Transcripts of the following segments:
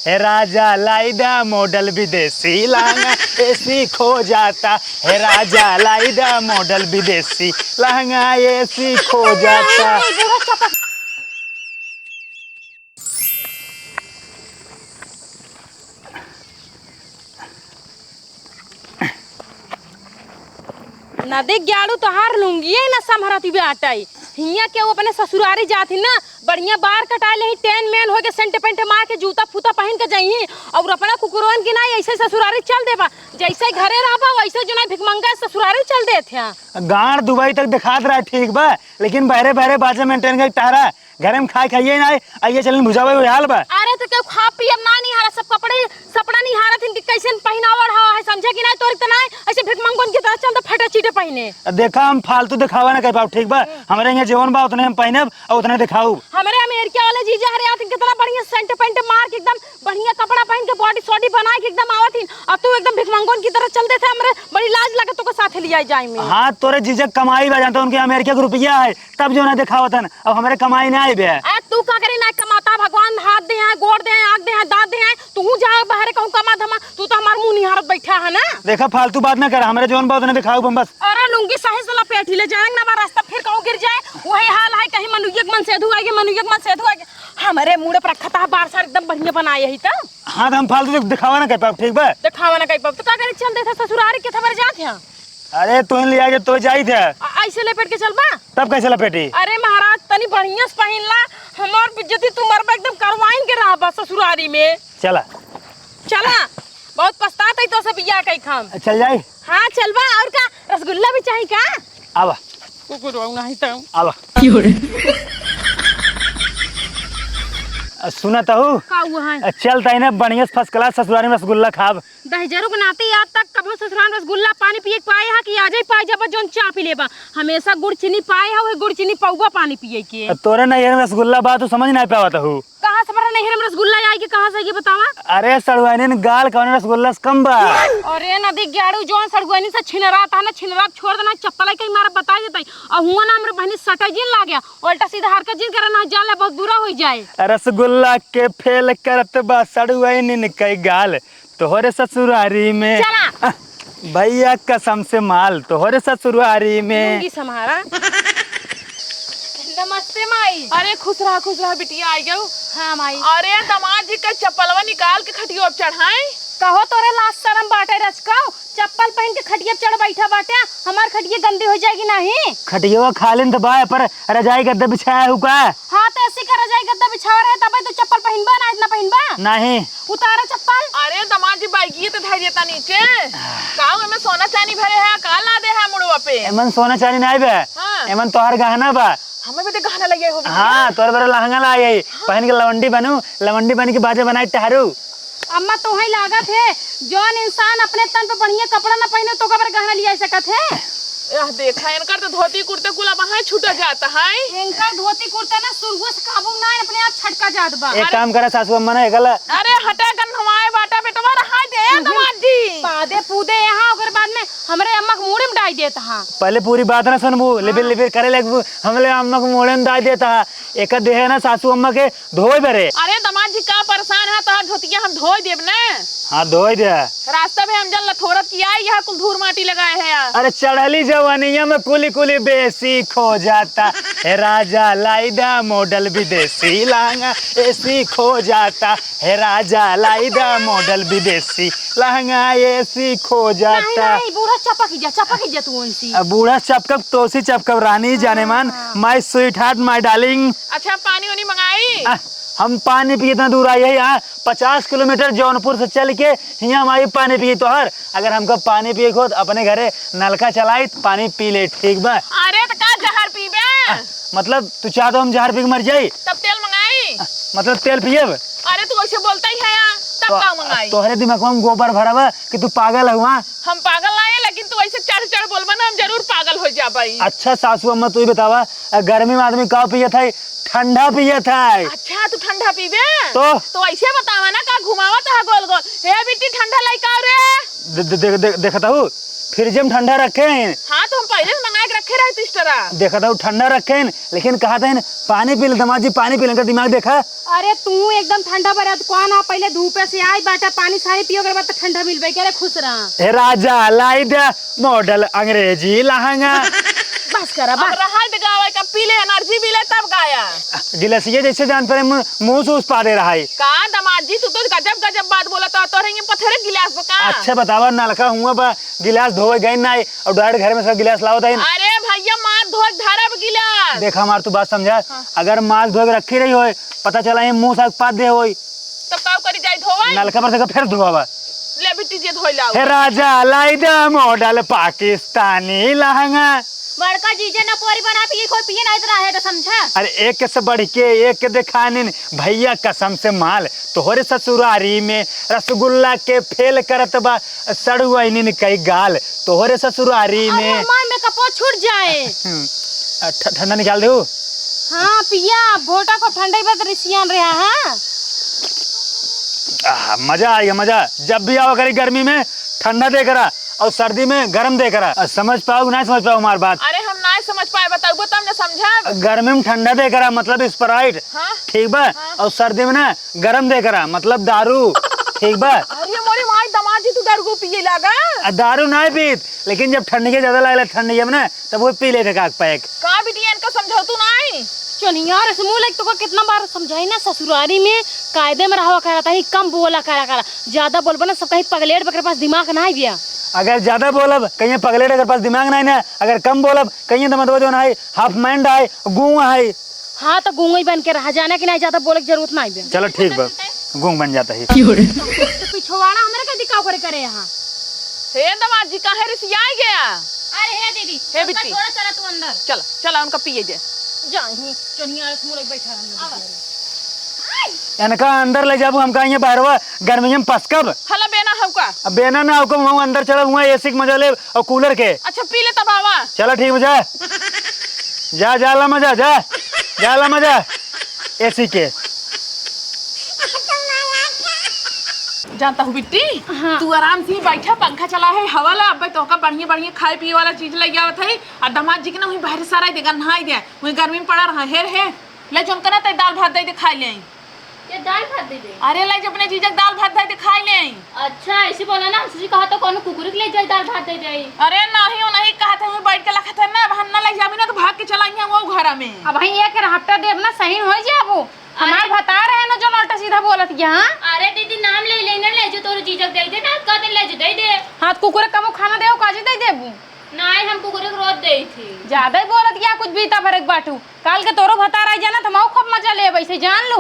है राजा लाइदा मॉडल विदेशी लहंगा एसी खो जाता है राजा लाइदा मॉडल विदेशी लहंगा एसी खो जाता। ना देख ग्यालू तो हार लूंगी ना संभरती भी आटाई हिया के वो अपने ससुरारी जाती ना बढ़िया बार कटा ले टेन मैन हो के सेंट पेंट मार के जूता फूता पहन के जाइए और अपना कुकुरवन की ना ऐसे ससुरारी चल देबा जैसे घरे रहबा वैसे जो ना भिखमंगा ससुरारी चल देथे। गांड दुबई तक दिखात रहा ठीक बा लेकिन बहरे बहरे बाजा मेंटेन कर टारा घर में खाइए ना आइए चलन भुजावे हुए हाल बा। अरे तो क्यों खा पी अब ना नहीं हारा सब कपड़े सपड़ा नहीं हारा थिन कि कैसे पहनावड़ है समझे कि नहीं तोर इतना ऐसे भिखमंगन की तरह चल तो फटा चीटे पहने देखा हम फालतू दिखावा ना कर पाओ ठीक बा हमारे यहाँ जीवन बा उतने हम पहनब और उतने दिखाऊ। हमारे अमेरिका वाले जीजा हरे आथिन कितना बढ़िया सेंट पेंट मार के एकदम बढ़िया कपड़ा पहन के बॉडी सॉडी बना के एकदम आवथिन और तू एकदम भिखमंगन की तरह चल देथे हमरे बड़ी लाज लगे तो को साथे लिया जाए में। हाँ तोरे जीजा कमाई बा जानता उनके अमेरिका का रुपया है तब जो ना दिखावतन अब हमारे कमाई ना आई बे। तू का करे ना कमाता भगवान हाथ दे हैं गोड़ दे हैं आग दे हैं दांत दे हैं तू जा बाहर कहूं कमा धमा तू तो हमार मुंह निहारत बैठा है ना। देखा फालतू बात ना कर हमारे जीवन बा उतने दिखाऊ बम बस। अरे लुंगी सही से लपेट ले जाएंगे ना हमारा रास्ता फिर कहूं गिर जाए वही हाल है कहीं मनुयक मन से धुआएगी मनुयक मन से धुआएगी हमारे मुंह पर रखता है बार सार एकदम बढ़िया बनाए यही तो। हाँ हम फालतू दिखावा ना कर पाओ ठीक बा दिखावा ना कहीं पाप तो का करे चल देथा ससुरारी के खबर जात है। अरे तू ले आके तो जाई थे ऐसे लपेट के चलबा तब कैसे लपेटी। अरे महाराज तनी बढ़िया से पहिनला हमार बेइज्जती तू मरबा एकदम करवाइन के रहबा ससुरारी में। चला चला बहुत पछतात है तो सब बिया कई खाम चल जाई। हां चलबा और का रसगुल्ला भी चाहिए का आवा कुकुर नहीं तो आवा सुना तो का हुआ है चलता है ना बढ़िया फर्स्ट क्लास ससुरारी में रसगुल्ला खाब दहजरों के नाते आज तक कभी ससुराल रसगुल्ला पानी पिए पाए है कि आज ही पाए जब जोन चाय पी लेबा हमेशा गुड़ चीनी पाए है वही गुड़ चीनी पौवा पानी पिए के। तोरे नैहर में रसगुल्ला बात तो समझ नहीं पावत हूँ कहां से बड़ा नहर में रसगुल्ला आएगी कहां से ये बतावा। अरे सड़वानी गाल कौन रसगुल्ला से कम बा। अरे नदी ग्याड़ू जोन सड़गुनी से छिनरा था ना छिनरा छोड़ देना चप्पल कहीं मारा बता देता और हुआ ना हमरे बहनी सटा जिन ला गया उल्टा सीधा हरकत जिन करना जाला बहुत बुरा हो जाए। रसगुल्ला के फेल करत बा सड़वानी कई गाल तोहरे ससुरारी में भैया कसम से माल तोहरे ससुरारी में समारा। नमस्ते माई। अरे खुश रहा बिटिया आई गयो। हाँ माई। अरे दामाद जी का चप्पलवा निकाल के खटियो अब चढ़ाए कहो तोरे लाश शर्म बाटे रचकाओ चप्पल पहन के खटिया चढ़ बैठा बाटे हमार खटिया गंदी हो जाएगी नहीं। खटिया खालिन तो बा पर रजाई गद्दा बिछाया हुआ हाँ तो ऐसी का रजाई गद्दा बिछावा रहे तब तो चप्पल पहनबा ना इतना पहनबा नहीं उतारा चप्पल। अरे दामाद जी बाइकी तो धर देता नीचे काऊ में सोना चांदी भरे है का ला दे है मुड़वा पे एमन सोना चांदी नहीं बे एमन तोहर गहना बा हमें भी तो गहना लगे हो। हाँ तोर बरे लहंगा लाई पहन के लवंडी बनू लवंडी बन के बाजे बनाई टहरू। अम्मा तो ही लागत है जौन इंसान अपने तन पे बढ़िया कपड़ा ना पहने तो कबर गहना लिया सकत है। यह देखा इनकर तो धोती कुर्ते कुला वहां छूटा जाता है इनका धोती कुर्ता ना सुरगु से काबू ना अपने आप छटका जात बा। एक काम करे सासू अम्मा ने एकला अरे हटा कर हमारे बाटा पे तुम्हारा हाथ दे दामाद जी पादे पूदे यहाँ ओकर बाद में हमरे अम्मा के मुड़े में डाल देता हां। पहले पूरी बात ना सुनबू लिबिर लिबिर करे लग हमले अम्मा को मुड़े में डाल देता एक देह ना सासू अम्मा के धोए बरे। अरे दामाद जी का परेशान है तो धोतिया हम धोई देब ना। हाँ धोए दे रास्ता में हम जल थोड़ा किया यहाँ कुल धूर माटी लगाए हैं यार। अरे चढ़ली जवानिया में कुली कुली बेसी खो जाता है राजा लाइदा मॉडल विदेशी लहंगा एसी खो जाता है राजा लाइदा मॉडल विदेशी लहंगा एसी खो जाता। नहीं बूढ़ा चपक जा तू उनसी बूढ़ा चपकब तोसी चपकब रानी जाने मान my sweet heart my darling. अच्छा पानी उनी मंगाई हम पानी पिए इतना दूर आई है यहाँ 50 किलोमीटर जौनपुर से चल के यहाँ हमारी पानी पिए तो हर अगर हमको पानी पिए को अपने घरे नलका चलाई पानी पी ले ठीक बा। अरे तो का जहर पीबे मतलब तू चाह तो हम जहर पी के मर जाई तब तेल मंगाई मतलब तेल पिएब। अरे तू ऐसे बोलता ही है यार तब का मंगाई तोहरे दिमाग में गोबर भरवा कि तू पागल हुआ। हम पागल नहीं है लेकिन तू ऐसे चढ़ बोलबा ना हम जरूर पागल हो जा भाई। अच्छा सासू अम्मा तू ही बतावा गर्मी में आदमी का पिए था ठंडा पिए था। अच्छा तू ठंडा पीबे तो ऐसे बतावा ना का घुमावा था गोल गोल हे बेटी ठंडा लाई का रे देखता हूँ फ्रिज में ठंडा रखे हैं। हाँ तो हम पहले से मंगा के रखे रहे थे इस तरह। देखा था वो ठंडा रखे हैं, लेकिन कहा था पानी पी ले दामाद जी, पानी पी ले। दिमाग देखा? अरे तू एकदम ठंडा बरा कौन आ, पहले धूप से आई बाटा पानी सारी पियो के बाद तो ठंडा मिलबे करे। खुश रहा। राजा लाई द मॉडल अंग्रेजी लहंगा। बस करा अब बस। रहा गावे का पी ले एनर्जी भी ले तब गाया। गिलासिया जैसे जान पर मुंह से उस पा दे रहा है। का दामाद जी तू तो गजब गजब बात बोला था। तो रहेंगे पत्थर गिलास बका। अच्छा बतावा, नलका हुआ बा गिलास धोए गए ना और डायरेक्ट घर में सब गिलास लाओ था। अरे भैया मार धो धरब गिलास। देखा हमार तू बात समझा। अगर माल धोए के रखी रही हो, पता चला ये मुंह से पाद दे हो तो काव करी जाई धोवा। नलका पर से फिर धोवा। ले बिट्टी जी धोई लाओ। हे राजा लाई द मॉडल पाकिस्तानी लहंगा। बड़का जीजे ना पोरी बना पी कोई पिए नहीं रहा है तो समझा। अरे एक से बढ़ के एक दिखाने भैया कसम से माल तोहरे ससुरारी में रसगुल्ला के फेल करत बा सड़ुआ इन कई गाल तोहरे ससुरारी में। में कपो छूट जाए। ठंडा निकाल दे। हाँ पिया भोटा को ठंडे में रिसियान रहा है। मजा आएगा मजा। जब भी आओ करी गर्मी में ठंडा दे करा और सर्दी में गरम दे करा। समझ पाओ नहीं समझ पाओ हमारी बात? अरे हम नहीं समझ पाए बताओ तब ना समझा। गर्मी में ठंडा दे करा मतलब स्प्राइट। हाँ? ठीक बा। हाँ? और सर्दी में ना गरम दे करा मतलब दारू। ठीक बा। अरे मोरे माई दामाद जी तू दारू पिए लगा। दारू नहीं पीत, लेकिन जब ठंडी के ज्यादा लगला ठंडी में ना तब वो पी लेते काक पैक। का बिटिया इनका समझाओ तू नहीं। चनिया रे समूह लाइक तो को कितना बार समझाई ना ससुरारी में कायदे में रहा करा था ही कम बोला करा ज्यादा बोलबा ना सब कहीं पगलेट बकरे पास दिमाग ना गया। अगर ज्यादा बोलब कहीं पगलेट अगर पास दिमाग नहीं ना, अगर कम बोलब कहीं तो मतलब जो है हाफ माइंड है गूंग है। हाँ तो गूंग ही बन के रहा जाना कि नहीं ज्यादा बोले की जरूरत नहीं बे। चलो ठीक बा गूंग बन जाता है। तो पिछवाड़ा हमरा का दिखाव करे यहाँ। हे दामाद जी काहे रिसिया गया। अरे हे दीदी हे बिट्टी थोड़ा चला तू अंदर चल चला उनका पिए जे। जाही चनिया रे समूह लाइक बैठा रहना। इनका अंदर ले जाबू हम कहीं बाहरवा गर्मी में पसकब। हला बेना हवका। अब बेना ना होको वहाँ अंदर चला हुआ एसी के मजा ले और कूलर के। अच्छा पी ले तब आवा। चलो ठीक हो जा जा ला मजा जा ला मजा एसी के। जानता हूँ बिट्टी। हाँ। तू आराम से बैठा पंखा चला है हवा ला। अब तो का बढ़िया बढ़िया खाए पिए वाला चीज लग आवत है। और दामाद जी के ना वही बाहर सारा देगा नहाई दे वही गर्मी में पड़ा रहा है ले जोन करा ते दाल भात दे दे खाई ले। ये दाल भात दे दे। अरे ले अपने जीजक दाल भात दे दे खाई ले। अच्छा ऐसे बोला ना सुजी कहा तो कौन कुकुर ले जाए दाल भात दे जाए। अरे नहीं वो नहीं कहा था मैं बैठ के लखा था ना हम ना ले जाबी ना तो भाग के चलाई वो घर में। अब भाई एक हफ्ता देव ना सही हो जाबो। हमार बता रहे हैं ना जो उल्टा सीधा बोलत यहाँ। अरे दीदी नाम ले लेना ले जो तोरे जीजक दे दे ना का दिन ले जो दे दे। हां कुकुर कमो खाना देओ काजी दे देबू। नहीं हम कुकुर के रोज देई थी। ज्यादा ही बोलत क्या कुछ भी ता भरक बाटू। काल के तोरो बता रहा जाना तो माऊ खूब मजा ले वैसे जान लो।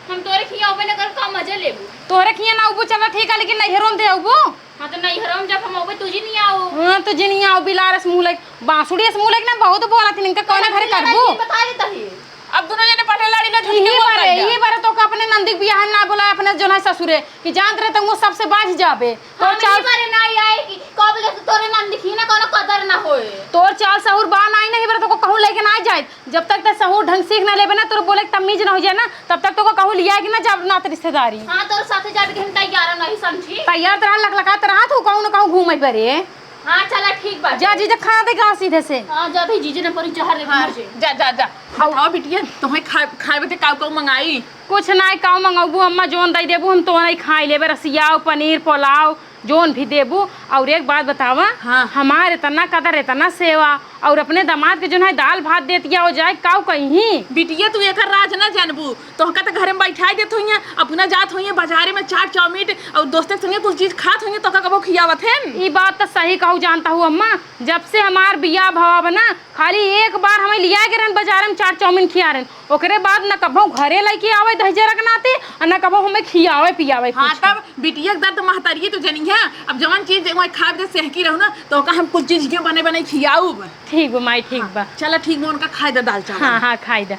हम तोरे खियाओबे न कर का मजा लेबू। तोरे खिया ना उबू चलो ठीक है लेकिन नहीं हरोम दे उबू। हां तो नहीं हरोम जब हम ओबे तुझी नहीं आओ। हां तो जी नहीं आओ बिलारस मुंह लाइक बांसुड़ी से मुंह लाइक ना बहुत बोलत इनका कौन घर करबू। बता देता है अब दोनों जने पढ़े लड़ी लो यही बारे तो अपने नंदी बियाह ना बोला अपने जो ना ससुरे कि जानत रहे तो वो सबसे बाज जाबे। तोर चाल बारे ना आए कि कब ले तोरे नंदी खी ना कोनो कदर ना होए। तोर चाल सहूर बा नहीं नहीं बारे तो को कहूं लेके ना जाए। जब तक ते सहूर ढंग सीख ना लेबे ना तोर बोले तमीज ना हो जाए ना तब तक तो को कहूं लिया कि ना जब ना रिश्तेदारी। हां तोर साथे जाबे के हम तैयार नहीं समझी। तैयार तरह लखलखात रहा तू कहूं ना कहूं घूमै परे। हां चला ठीक बात जा जीजा खाना दे का सीधे से। हां जा भाई जीजे ने परी जहर ले मर जे। जा खाओ बिटिया तुम्हें खाए बते काऊ मंगाई। कुछ नहीं काऊ मंगाबू अम्मा जोन दई देबू हम तो नहीं खाई लेबे रसियाव पनीर पुलाव जोन भी देबू। और एक बात बतावा। हाँ। हमारे इतना कदर इतना सेवा और अपने दामाद के जो है दाल भात दे दिया हो जाए काऊ कहीं। बिटिया तू एक राज ना जानबू तो का घर में बैठाई देत होइए अपना जात होइए बाजारे में चाट चाउमीन और दोस्तों संगे कुछ चीज खात होइए तो का कबो खियावत है। ई बात तो सही कहू जानता हूँ अम्मा। जब से हमार बियाह भवा बना खाली एक बार हमें लिया के रहन बाजार में चाट चाउमीन खिया रहन ओकरे बाद न कबो घरे लेके आवे दही रखनाते और न कबो हमें खियावे पियावे। हाँ तब बिटिया दर्द महतारी तो जनी है अब जवन चीज खा दे सेहकी रहू ना तो का हम कुछ चीज के बने खियाऊ। ठीक बा माई ठीक बा। चला ठीक है उनका खाई दे दाल चावल। हाँ हाँ खाई दे।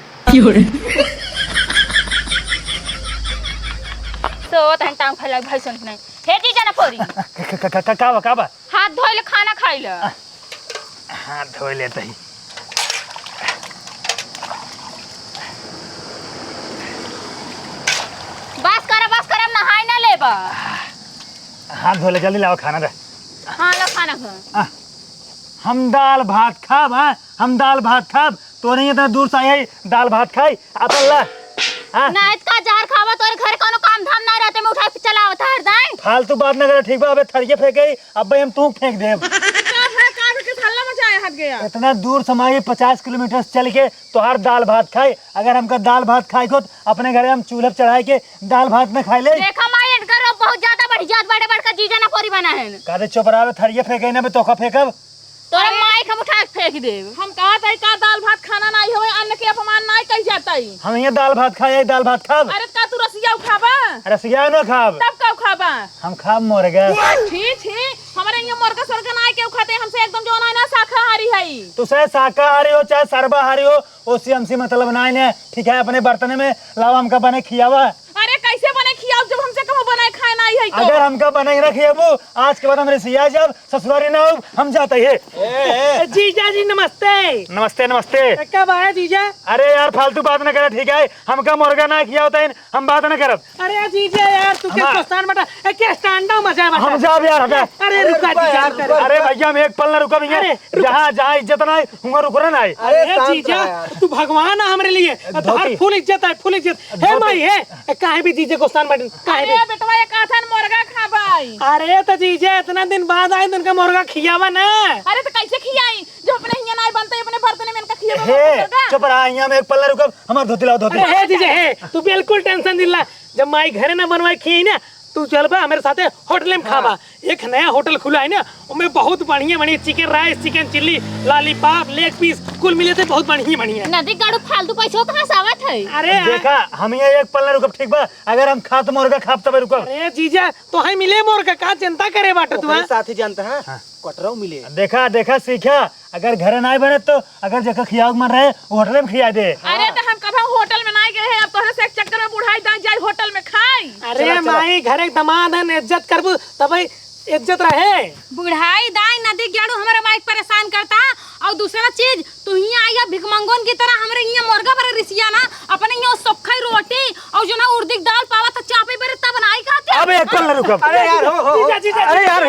तो तहन टांग फैला भाई सुन नहीं हे जी जाना पोरी का बा हाथ धोइले खाना खाइले। हाथ धोइ लेते ही बस करम नहाई ना लेबा। हाथ धो ले जल्दी लाओ खाना दे। हाँ लो खाना खा। हम दाल भात खाब। हाँ हम दाल भात खाब, तो नहीं इतना दूर से आए दाल भात खाई अपन ला। हाँ नाइट का जार खावा तोरे घर कोनो काम धाम ना रहते में उठा के चलावत हर दाई। फालतू बात न करे, ठीक बा? अबे थरिये फेंक गई, अब भाई हम तू फेंक दे। इतना दूर समाई 50 किलोमीटर चल के तोहार दाल भात खाए। अगर हमका दाल भात खाए को अपने घरे हम चूल्हा चढ़ाए के दाल भात में खाई ले। देखा माई इनकर बहुत ज्यादा बढ़ जात बड़े बड़का जीजा ना पोरी बना है। कादे चुपरावे थरिये फेंके ना बे तोका फेंकब। तोरे माई हम उठा के फेंक देब। हम कहा था का दाल भात खाना नहीं होवे, अन्न के अपमान नहीं कही जाता ही। हम ये दाल भात खाए, दाल भात खाब। अरे का तू रसिया उठाबा? रसिया न खाब, तब कब खाबा? हम खाब मुर्गा। छी छी, हमारे यहाँ मुर्गा सुर्गा नहीं के खाते, हमसे एकदम जो ना शाकाहारी है। तो चाहे शाकाहारी हो चाहे सर्वाहारी हो, उससे हमसे मतलब ना। ठीक है, अपने बर्तन में लावा हमका बने खियावा। अरे कैसे बने खियाओ जब हमसे कहो बनाए खाए नहीं है तो? अगर हमका बने ना खियाबू, आज के बाद हमारे सिया जब ससुरारी ना हो हम जाते हैं। जीजा जी नमस्ते। नमस्ते नमस्ते। कब आया जीजा? अरे यार फालतू बात न करे, ठीक है? हमका मुर्गा ना खिया होता है, हम बात न करब। अरे जीजा यार तू क्या स्टैंड बटा क्या स्टैंड मजा बता। हम जाब यार हटा। अरे रुका जीजा। अरे भैया हम एक पल न रुका भैया, जहाँ जहाँ इज्जत ना है वहाँ रुक रहा ना है। अरे जीजा तू भगवान है हमारे लिए, हर फुल इज्जत है, फुल इज्जत है माई है। काहे भी जीजे को स्टैंड बटन काहे अरे बेटवा ये कहा था मुर्गा खाबाई। अरे तो जीजा इतना दिन बाद आए तो उनका मुर्गा खियावा ना। अरे तो कैसे खियाई जो अपने यहाँ नहीं बनता, अपने बर्तन में इनका खियावा हे मुर्गा? चुप रहा, यहाँ में एक पल न रुकब, हमार धोती लाओ धोती। अरे है जीजा है, तू बिल्कुल टेंशन दिला। जब माई घरे ना बनवाई खियाई ना, तू चल बा मेरे साथे होटल में खावा। एक नया होटल खुला है ना, उसमें बहुत बढ़िया बढ़िया chicken rice, chicken chilli, lollipop, leg piece कुल मिले थे बहुत बढ़िया बढ़िया। नदी गाड़ू फालतू पैसों कहाँ से आवत है? अरे देखा हम ये एक पल न रुकब, ठीक बा? अगर हम खा तो मुर्गा खाब तब रुकब। अरे जीजा तो है मिले मोर का चिंता करे बाटे तू। साथी जानता है कटराव मिले। देखा देखा सीखा, अगर घर ना बने तो अगर जगह खियाओ मन रहे वो होटल में खिया दे। अरे तो हम कभी होटल में नहीं गए हैं, अब तोहरे से एक चक्कर में बुढ़ाई दाई जाए होटल में खाई। अरे माई घरे दमाद है, इज्जत करबू तब इज्जत रहे। बुढ़ाई दाई नदी गेड़ू हमारे माइक परेशान करता। और दूसरा चीज तू ही आया भिकमंगोन की तरह हमरे यहाँ मुर्गा पर रिसिया ना, अपने यहाँ सोखई रोटी और जो ना उर्दी दाल पावा तो चापे पर तब बनाई खाते। अब एक पल न रुकब। अरे यार हो जीजा जीजा अरे यार,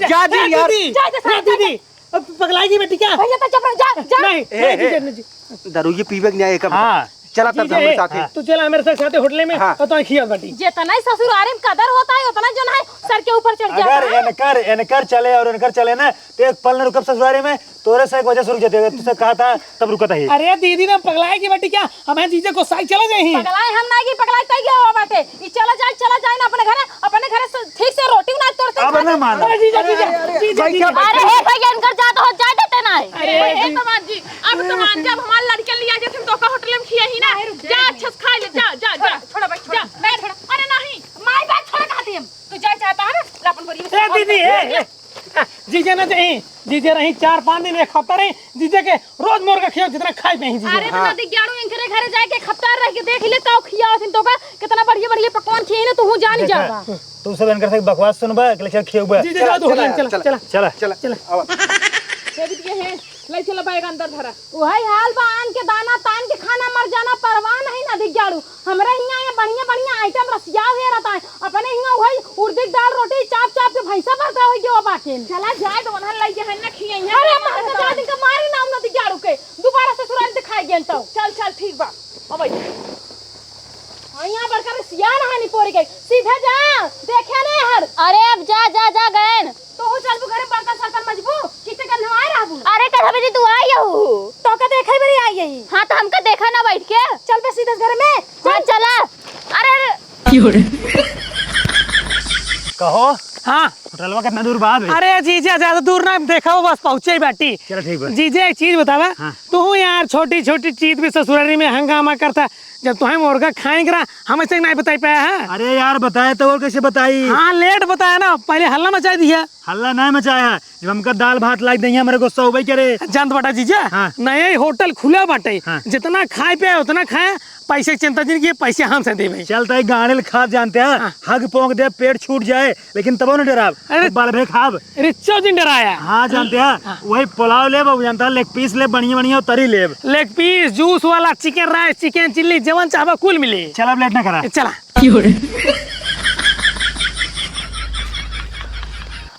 जा दीदी पगलाई बेटी क्या भैया तो चुप रह, जा जा। नहीं दारू ये पीवे के नहीं आए कब? हाँ चला तब जीजा, हमारे साथ है। तू चला मेरे साथ होटल में हाँ। तो खिया बाटी। जितना ही ससुरारे में कदर होता है उतना जो है सर के ऊपर चढ़ जाता अगर है। इनकर चले और इनकर चले ना तो एक पल न रुकब ससुरारी में, तोरे से एक वजह से रुक जाते। तुझसे कहा था तब रुकता ही। अरे दीदी ने पगलाई की बेटी क्या हमें जीजा को साई चला जाए। पगलाए हम नहीं की पगलाए तई गया बाटे। ई चला जाए ना अपने घरे से ठीक से रोटी ना तोड़ते। अब न मानो। अरे जीजा जीजा जीजा जीजा अरे हे भैया इनकर जा तो जा देते ना। अरे तमाम जी, अब तमाम जब हमारे लड़के लिया जे तुम तो का होटल में खिया ही ना। जा अच्छा से खा ले, जा जा जा छोड़ा बैठ जा बैठ। अरे नहीं माई बात छोड़ खाती हम। तू जाए चाहता है ना अपन बोरी ए दीदी है जीजा ना चाहिए। जीजे रही 4-5 दिन एक हफ्ता रही जीजे के रोज मुर्गा खियो जितना खाए पे ही जीजे। अरे तो नदी गेड़ू इनके घरे जाके खप्तार रह के देख ले तो खिया तो का कितना बढ़िया बढ़िया पकवान खिए ना, तू हूं जान जाता। तू सब इनकर से बकवास सुनबा कि लेकर खियोबा। जीजे चला तो होटल चला चला चला चला चला। दे दिए हैं, ले चला बैग अंदर धरा। वही हाल बा, आन के दाना तान के खाना मर जाना परवाह नहीं नदी गेड़ू। हमरे यहाँ बढ़िया बढ़िया आइटम रसिया हुए रहता है। अपने यहाँ वही उर्दी दाल रोटी चाप चाप के भैंसा भरता हुई जो बाटे। चला जाए तो वहां ले जे है ना खिया ही। अरे मार के जाती के मारी नाम नदी गेड़ू के दोबारा ससुराल दिखाई गेल तो। चल चल ठीक बा। अब यहाँ बड़का सियान है नहीं पोरी गई, सीधे जा देखे नहीं हर। अरे अब जा जा जा गए। तो हो चल घरे बड़का सरपन मजबू किसे कर नवाए रहबू। अरे कभी जी तू आई हो तो का देखे बरी आई यही। हाँ तो हमका देखा ना बैठ के। चल बे सीधे घर में हाँ चला। अरे कहो हाँ होटलवा कितना दूर बाद है? अरे जीजा ज्यादा दूर ना देखा हो बस पहुंचे ही बाटी। चलो ठीक बा। जीजा एक चीज बतावा। हाँ। तू यार छोटी छोटी चीज भी ससुरारी में हंगामा करता, जब तुम्हें मुर्गा खाने करा हमें से नहीं बता पाया है। अरे यार बताए तो और कैसे बताई? हाँ लेट बताया ना, पहले हल्ला मचा दिया। हल्ला नहीं मचाया, जब हमका दाल भात लाई दही मेरे गुस्सा हो गई करे। जानत बाटा जीजा हाँ। नया होटल खुला बाटे। हाँ। जितना खाए पे उतना खाए, पैसे की चिंता जिनकी पैसे हमसे देवे। चलता है गाड़े खाद जानते हैं। हाँ। हग पोंक दे पेट छूट जाए लेकिन तब न डराब। अरे बाल भरे खाब। रिच्चो दिन डराया। हाँ जानते हैं, वही पुलाव ले जानता है, लेग पीस ले बढ़िया बढ़िया तरी ले। लेग पीस जूस वाला चिकन राइस चिकन चिल्ली जवन चाहबा कुल मिले। चल अब लेट ना करा। चला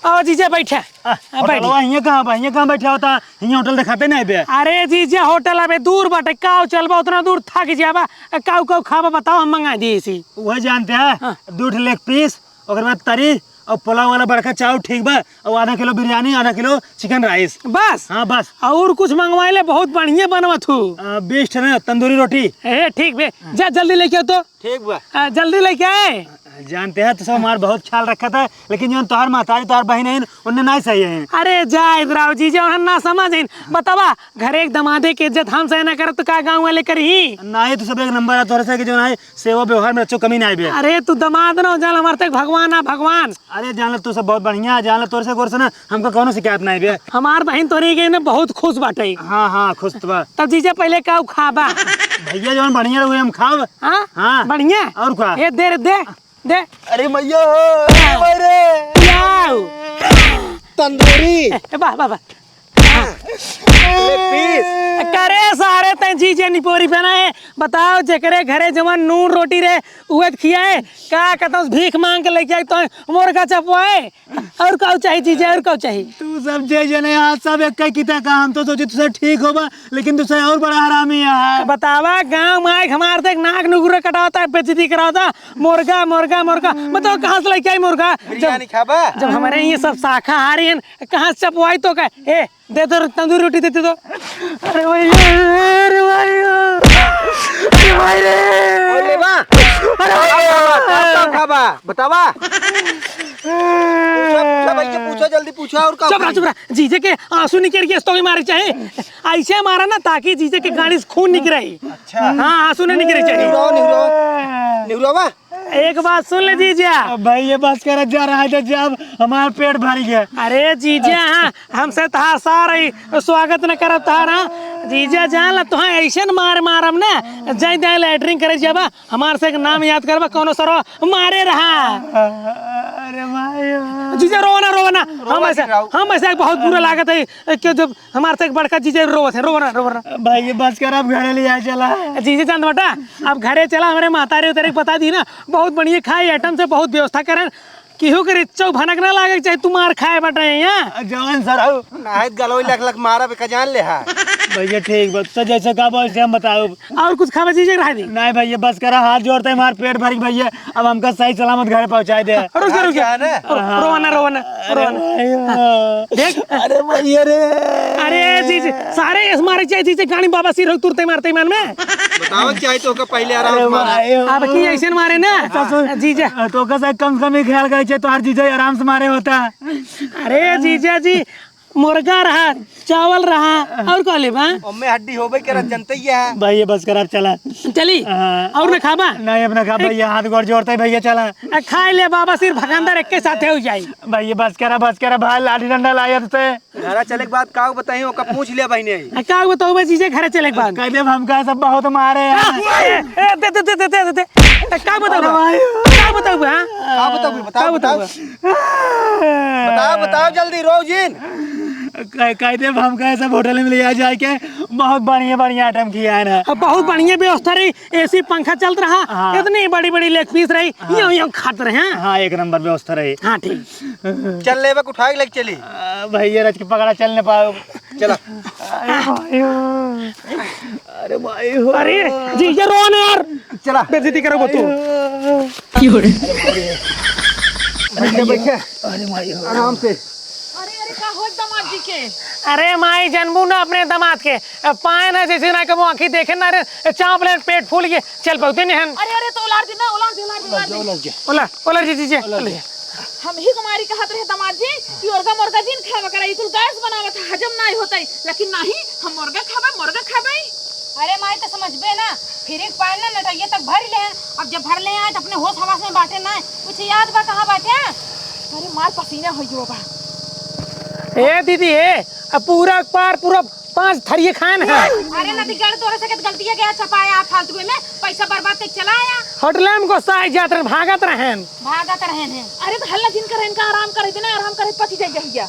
आओ जीजा बैठा बैठ। यहाँ कहाँ बैठा होता यहाँ होटल दिखाते नहीं बे। अरे जीजा होटल अबे दूर बाटे काव चलबा उतना दूर थक जाबा काव काव खाबा बताओ हम मंगा दिए सी। वही जानते हैं 2 लेग पीस और बाद तरी और पुलाव वाला बड़का चाव ठीक बा और आधा किलो बिरयानी आधा किलो चिकन राइस बस। हाँ बस। और कुछ मंगवाए ले बहुत बढ़िया बनवत हूँ। बेस्ट है ना तंदूरी रोटी। ए ठीक बे जा जल्दी लेके आओ तो। ठीक बा। जल्दी लेके आए। जानते हैं तो सब हमारा बहुत ख्याल रखा था लेकिन जो तोहर महतारी तोहर बहन है उनने नहीं सही है। अरे जा इधर आओ जीजा उन्हें ना समझ बतावा घर एक दमादे के इज्जत हम सही ना करे तो का गाँव वाले करी नहीं तो सब एक नंबर है तोहरे से कि जो है सेवा व्यवहार में अच्छो कमी नहीं बे। अरे तू दमाद ना जान हमारे तक भगवान आ भगवान। अरे जान लो तू सब बहुत बढ़िया जान लो तोरे से गोर से ना हमको कोनो शिकायत नहीं बे। हमार बहन तोरी गई ना बहुत खुश बाटे। हाँ खुश तो बा। तब जीजा पहले का खाबा भैया जो बढ़िया रहुए हम खाब। हाँ हाँ बढ़िया और क्या ये दे अरे मैया लाओ तंदूरी वाह वाह लेग पीस। करे सारे ते जीजे निपोरी पहना है बताओ जेकरे घरे जवन नून रोटी रे उहे खियाए का कहता भीख मांग के लेके आई तो मुर्गा चपवाए और का चाहिए चीजें और का चाहिए। तू सब जे जने यहाँ सब एक किता का हम तो सोचे तुझे ठीक होगा लेकिन तुझसे और बड़ा हरामी है। बतावा गांव में हमारे तक नाक नुगुरा कटाता है बेइज्जती कराता मुर्गा मुर्गा मुर्गा बताओ कहाँ से लेके आई मुर्गा। बिरयानी खाबा। जब हमारे ये सब शाकाहारी हैं कहाँ से चपवाई तो का ए दे दो तंदूरी रोटी देते तो। अरे भाई अरे भाई अरे भाई रे बोले बा। अरे खाबा बतावा। पूछो भाई पूछो जल्दी पूछो और का। चुप रहा जीजे के आंसू निकल के तो मारे चाहे ऐसे मारा ना ताकि जीजे के गाड़ी से खून निकले। अच्छा हाँ आंसू नहीं निकले चाहिए। निहुरो बा। एक बात सुन ले जीजा भाई ये बस कर जा रहा है जब हमारा पेट भर गया। अरे जीजा हाँ हमसे तहार सारा स्वागत न करब तहारा जीजा जान ला तुहा ऐसे मारम ना जाई दे लैटरिंग करे जाबा हमार से एक नाम याद करबा कोनो सरो मारे रहा। अरे भाई जीजा रोना हम ऐसे बहुत बुरा लागत है कि जब हमारे से एक बड़का जीजा रोवत है रोना भाई ये बस कर अब घरे ले चला। जीजा चांद बेटा अब घरे चला हमारे मातारी उतारी बता दी ना बहुत बढ़िया खाए आइटम से बहुत व्यवस्था करें केहू के रिच्चो भनक ना लागे चाहे तुम्हार खाए बटे यहाँ जवान सर आओ नाहित गलोई लख मारा पे जान ले है। भैया ठीक बस जैसे का बोल हम बताओ और कुछ खावा चीजें रहा दी। नहीं भैया बस करा हाथ जोड़ते हैं हमारे पेट भर भैया अब हमका सही सलामत घर पहुंचा दे। रोना देख अरे भैया रे अरे जीजे सारे हमारे चाहिए जीजे गाड़ी बाबा सिर तुरते मारते ईमान में बताओ चाहे तो का पहले आराम मारा। अब की ऐसे मारे ना जीजा तो कैसे कम से कम ही ख्याल करे तो हर जीजा आराम से मारे होता। अरे जीजा जी मुर्गा रहा चावल रहा और का लेबा ओमे हड्डी होबे के जनते ही है। भैया बस कर अब चला चली और न खाबा नहीं अपना खा भैया हाथ गोड़ जोड़ते है भैया चला खाए ले बाबा सिर्फ भगंदर एक के साथ हो जाई। भैया बस करा भाई लाठी डंडा लाया तुझसे घरा चले के बाद का बताई ओका पूछ लिया भाई ने का बताओ मैं चीजें घर चले के बाद कह दे हमका सब बहुत मारे दे का बताओ बताओ जल्दी रोजिन कह दे हमका सब होटल में ले जाए के बहुत बढ़िया आइटम खिया है ना बहुत बढ़िया व्यवस्था रही एसी पंखा चल रहा इतनी बड़ी लेग पीस रही यूं खाते रहे। हाँ एक नंबर व्यवस्था रही। हाँ ठीक चल ले उठा के लेके चली भैया रच के पकड़ा चलने पाओ चला। अरे भाई अरे जी ये रोन यार चला बेइज्जती करो तू अरे भाई आराम से। अरे का हो दामाद जी के। अरे माई जन्मू ना अपने दामाद के पाए ना जैसे ना कबो आंखी देखे ना चाप ले पेट फूल गए चल पहुंचे नहीं अरे तो उलार दी ना उलार जी हम ही कुमारी कहत रहे दामाद जी कि मुर्गा जिन खावा कराई तू गैस बनावत हजम नहीं होतई लेकिन नहीं हम मुर्गा खाबे। अरे माई तो समझबे ना फिर एक पाए ना नटैया तक भर ले अब जब भर ले आए तो अपने होश हवास में बांटे ना कुछ याद बा कहाँ बाटे। अरे मार पसीना हो गयो बा। ए दीदी पूरा 5 थरिये खान है। अरे नदी गड़ तोरे से गलती है क्या छपाया फालतू में पैसा बर्बाद तक चलाया होटल में को साई जात भागत रहन हैं। अरे तो हल्ला जिन करे इनका आराम करे देना आराम करे पति जाइए।